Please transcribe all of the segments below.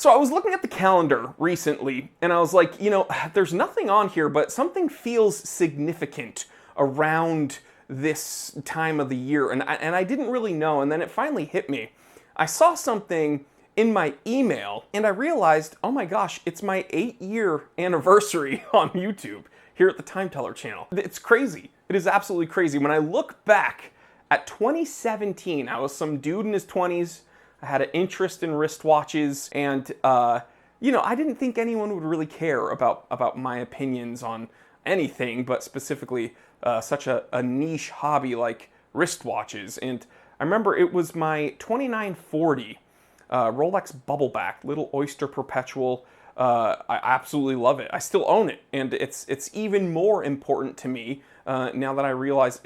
So I was looking at the calendar recently, and I was like, there's nothing on here, but something feels significant around this time of the year, and I didn't really know, and then it finally hit me. I saw something in my email, and I realized, oh my gosh, it's my 8-year anniversary on YouTube here at the Time Teller channel. It's crazy. It is absolutely crazy. When I look back at 2017, I was some dude in his 20s. I had an interest in wristwatches, and I didn't think anyone would really care about my opinions on anything, but specifically such a niche hobby like wristwatches. And I remember it was my 2940 Rolex Bubbleback, Little Oyster Perpetual. I absolutely love it. I still own it, and it's even more important to me now that I realize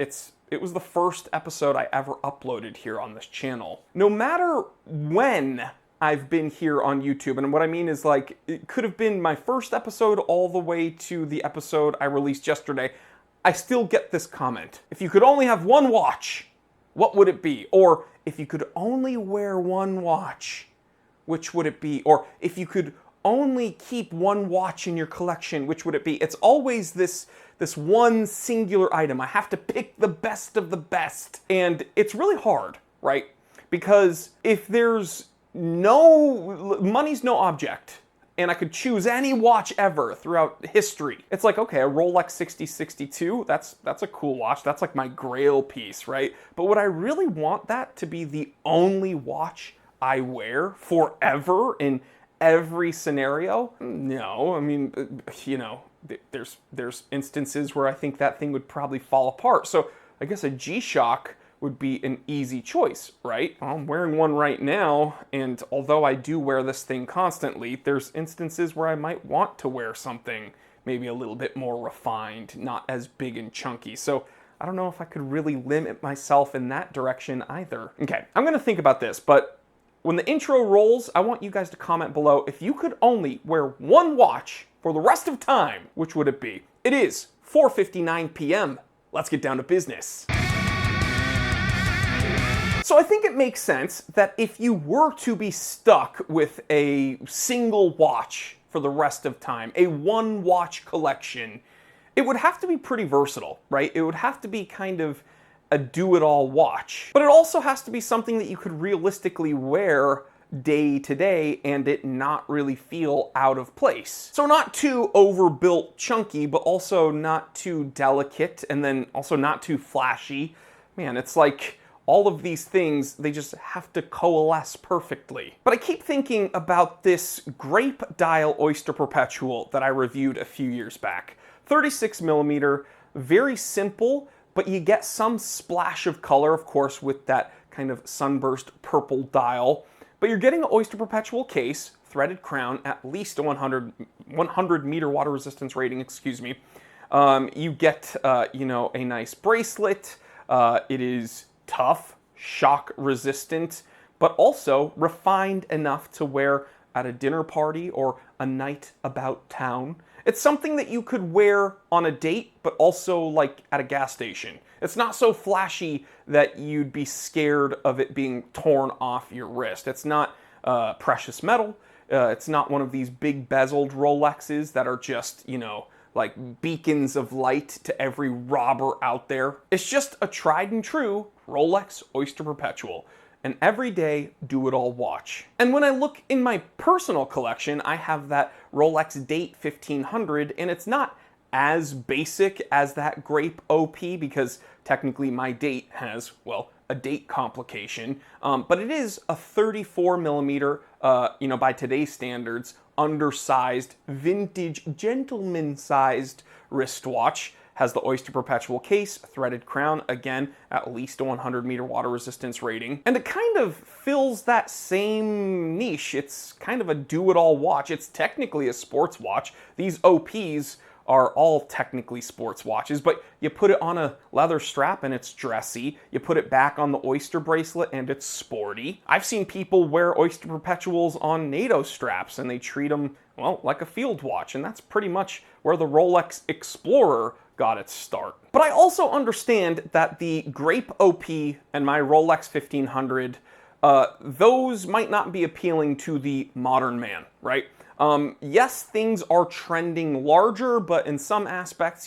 it was the first episode I ever uploaded here on this channel. No matter when I've been here on YouTube, and what I mean is, like, it could have been my first episode all the way to the episode I released yesterday, I still get this comment. If you could only have one watch, what would it be? Or if you could only wear one watch, which would it be? Or if you could only keep one watch in your collection, which would it be? It's always this one singular item. I have to pick the best of the best. And it's really hard, right? Because if there's money's no object, and I could choose any watch ever throughout history, it's like, okay, a Rolex 6062, that's a cool watch. That's like my grail piece, right? But would I really want that to be the only watch I wear forever in every scenario? No, I mean, there's instances where I think that thing would probably fall apart. So I guess a G-Shock would be an easy choice, right? I'm wearing one right now, and although I do wear this thing constantly, there's instances where I might want to wear something maybe a little bit more refined, not as big and chunky. So I don't know if I could really limit myself in that direction either. Okay, I'm gonna think about this, but when the intro rolls, I want you guys to comment below, if you could only wear one watch for the rest of time, which would it be? It is 4:59 p.m. Let's get down to business. So I think it makes sense that if you were to be stuck with a single watch for the rest of time, a one watch collection, it would have to be pretty versatile, right? It would have to be kind of a do-it-all watch. But it also has to be something that you could realistically wear day to day and it not really feel out of place. So not too overbuilt chunky, but also not too delicate, and then also not too flashy. Man, it's like all of these things, they just have to coalesce perfectly. But I keep thinking about this Grape Dial Oyster Perpetual that I reviewed a few years back. 36 millimeter, very simple, but you get some splash of color, of course, with that kind of sunburst purple dial. But you're getting an Oyster Perpetual case, threaded crown, at least a 100 meter water resistance rating, excuse me. You get, a nice bracelet. It is tough, shock resistant, but also refined enough to wear at a dinner party or a night about town. It's something that you could wear on a date, but also like at a gas station. It's not so flashy that you'd be scared of it being torn off your wrist. It's not precious metal. It's not one of these big bezeled Rolexes that are just, like beacons of light to every robber out there. It's just a tried and true Rolex Oyster Perpetual, an everyday do-it-all watch. And when I look in my personal collection, I have that Rolex Date 1500, and it's not as basic as that Grape OP because technically my Date has, well, a date complication, but it is a 34 millimeter, by today's standards, undersized, vintage, gentleman-sized wristwatch. Has the Oyster Perpetual case, threaded crown, again, at least a 100 meter water resistance rating. And it kind of fills that same niche. It's kind of a do-it-all watch. It's technically a sports watch. These OPs are all technically sports watches, but you put it on a leather strap and it's dressy. You put it back on the Oyster bracelet and it's sporty. I've seen people wear Oyster Perpetuals on NATO straps and they treat them, well, like a field watch, and that's pretty much where the Rolex Explorer got its start. But I also understand that the Grape OP and my Rolex 1500 those might not be appealing to the modern man, right? Yes, things are trending larger, but in some aspects,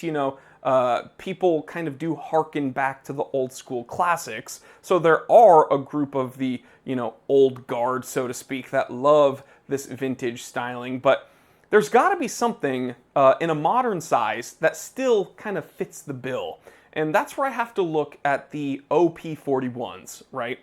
people kind of do harken back to the old school classics. So there are a group of the, old guard, so to speak, that love this vintage styling, but there's got to be something in a modern size that still kind of fits the bill. And that's where I have to look at the OP41s, right?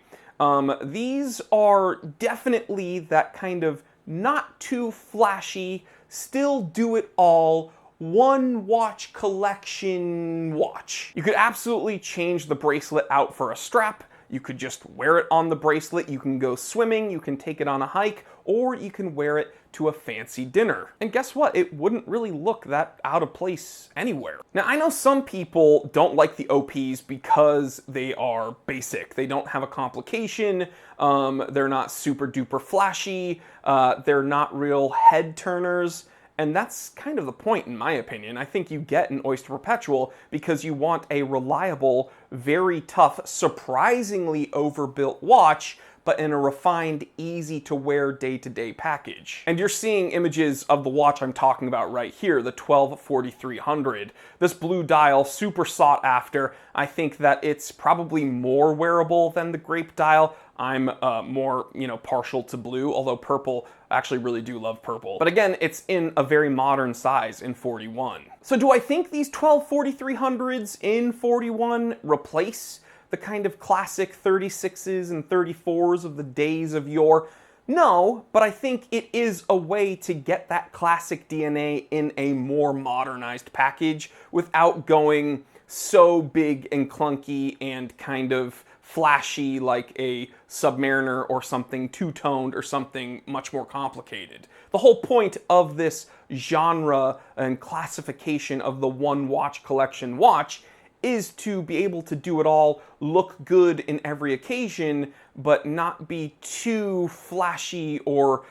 These are definitely that kind of not too flashy, still do it all, one watch collection watch. You could absolutely change the bracelet out for a strap. You could just wear it on the bracelet. You can go swimming, you can take it on a hike, or you can wear it to a fancy dinner. And guess what? It wouldn't really look that out of place anywhere. Now, I know some people don't like the OPs because they are basic. They don't have a complication. They're not super duper flashy. They're not real head turners. And that's kind of the point, in my opinion. I think you get an Oyster Perpetual because you want a reliable, very tough, surprisingly overbuilt watch, but in a refined, easy-to-wear day-to-day package. And you're seeing images of the watch I'm talking about right here, the 124300. This blue dial, super sought after. I think that it's probably more wearable than the grape dial. I'm more, partial to blue, although purple, I actually really do love purple. But again, it's in a very modern size in 41. So do I think these 124300s in 41 replace the kind of classic 36s and 34s of the days of yore? No, but I think it is a way to get that classic DNA in a more modernized package without going so big and clunky and kind of flashy like a Submariner or something two-toned or something much more complicated. The whole point of this genre and classification of the one watch collection watch is to be able to do it all, look good in every occasion, but not be too flashy or,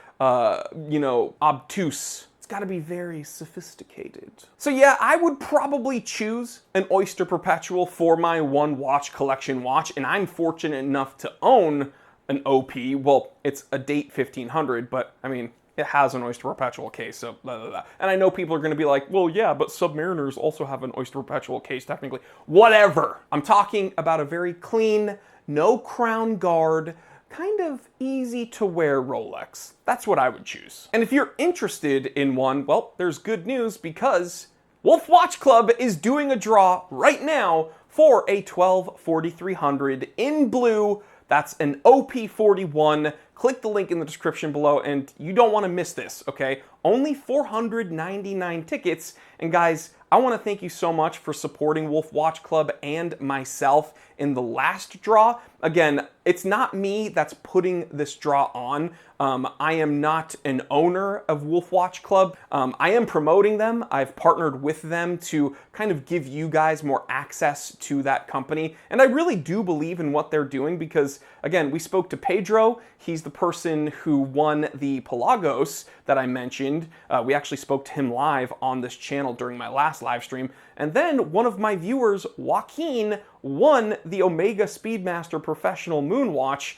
obtuse. It's gotta be very sophisticated. So yeah, I would probably choose an Oyster Perpetual for my one watch collection watch, and I'm fortunate enough to own an OP. Well, it's a Date 1500, but I mean, it has an Oyster Perpetual case, so blah, blah, blah. And I know people are going to be like, well, yeah, but Submariners also have an Oyster Perpetual case, technically. Whatever. I'm talking about a very clean, no crown guard, kind of easy to wear Rolex. That's what I would choose. And if you're interested in one, well, there's good news because Wolf Watch Club is doing a draw right now for a 124300 in blue. That's an OP41. Click the link in the description below, and you don't want to miss this, okay? Only 499 tickets, and guys, I want to thank you so much for supporting Wolf Watch Club and myself in the last draw. Again, it's not me that's putting this draw on. I am not an owner of Wolf Watch Club. I am promoting them. I've partnered with them to kind of give you guys more access to that company. And I really do believe in what they're doing because, again, we spoke to Pedro. He's the person who won the Pelagos that I mentioned. We actually spoke to him live on this channel during my last live stream. And then one of my viewers, Joaquin, won the Omega Speedmaster Professional Moonwatch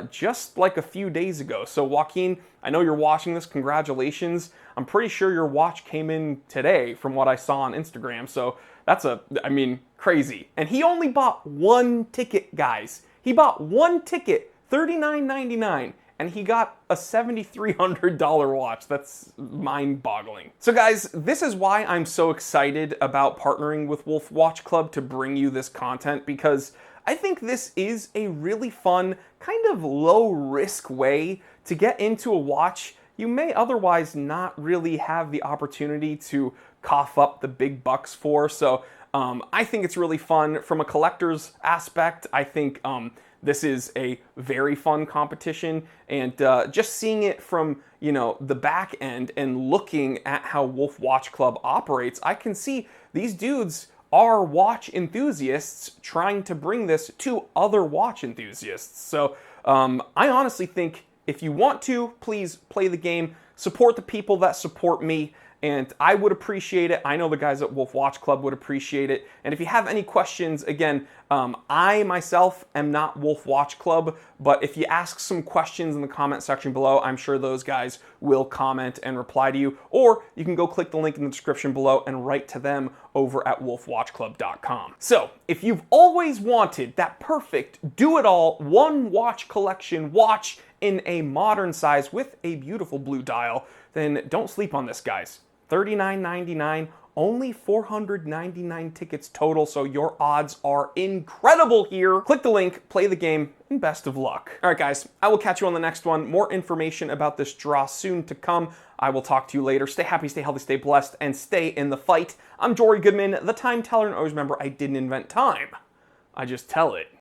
just like a few days ago. So Joaquin, I know you're watching this, congratulations. I'm pretty sure your watch came in today from what I saw on Instagram. So that's crazy. And he only bought one ticket, guys. He bought one ticket, $39.99. And he got a $7,300 watch. That's mind-boggling. So guys, this is why I'm so excited about partnering with Wolf Watch Club to bring you this content, because I think this is a really fun, kind of low-risk way to get into a watch you may otherwise not really have the opportunity to cough up the big bucks for. So I think it's really fun. From a collector's aspect, I think this is a very fun competition, and just seeing it from, the back end and looking at how Wolf Watch Club operates, I can see these dudes are watch enthusiasts trying to bring this to other watch enthusiasts. So I honestly think if you want to, please play the game, support the people that support me, and I would appreciate it. I know the guys at Wolf Watch Club would appreciate it. And if you have any questions, again, I myself am not Wolf Watch Club, but if you ask some questions in the comment section below, I'm sure those guys will comment and reply to you. Or you can go click the link in the description below and write to them over at wolfwatchclub.com. So, if you've always wanted that perfect, do-it-all, one watch collection watch in a modern size with a beautiful blue dial, then don't sleep on this, guys. $39.99, only 499 tickets total, so your odds are incredible here. Click the link, play the game, and best of luck. All right, guys, I will catch you on the next one. More information about this draw soon to come. I will talk to you later. Stay happy, stay healthy, stay blessed, and stay in the fight. I'm Jory Goodman, the time teller, and always remember, I didn't invent time. I just tell it.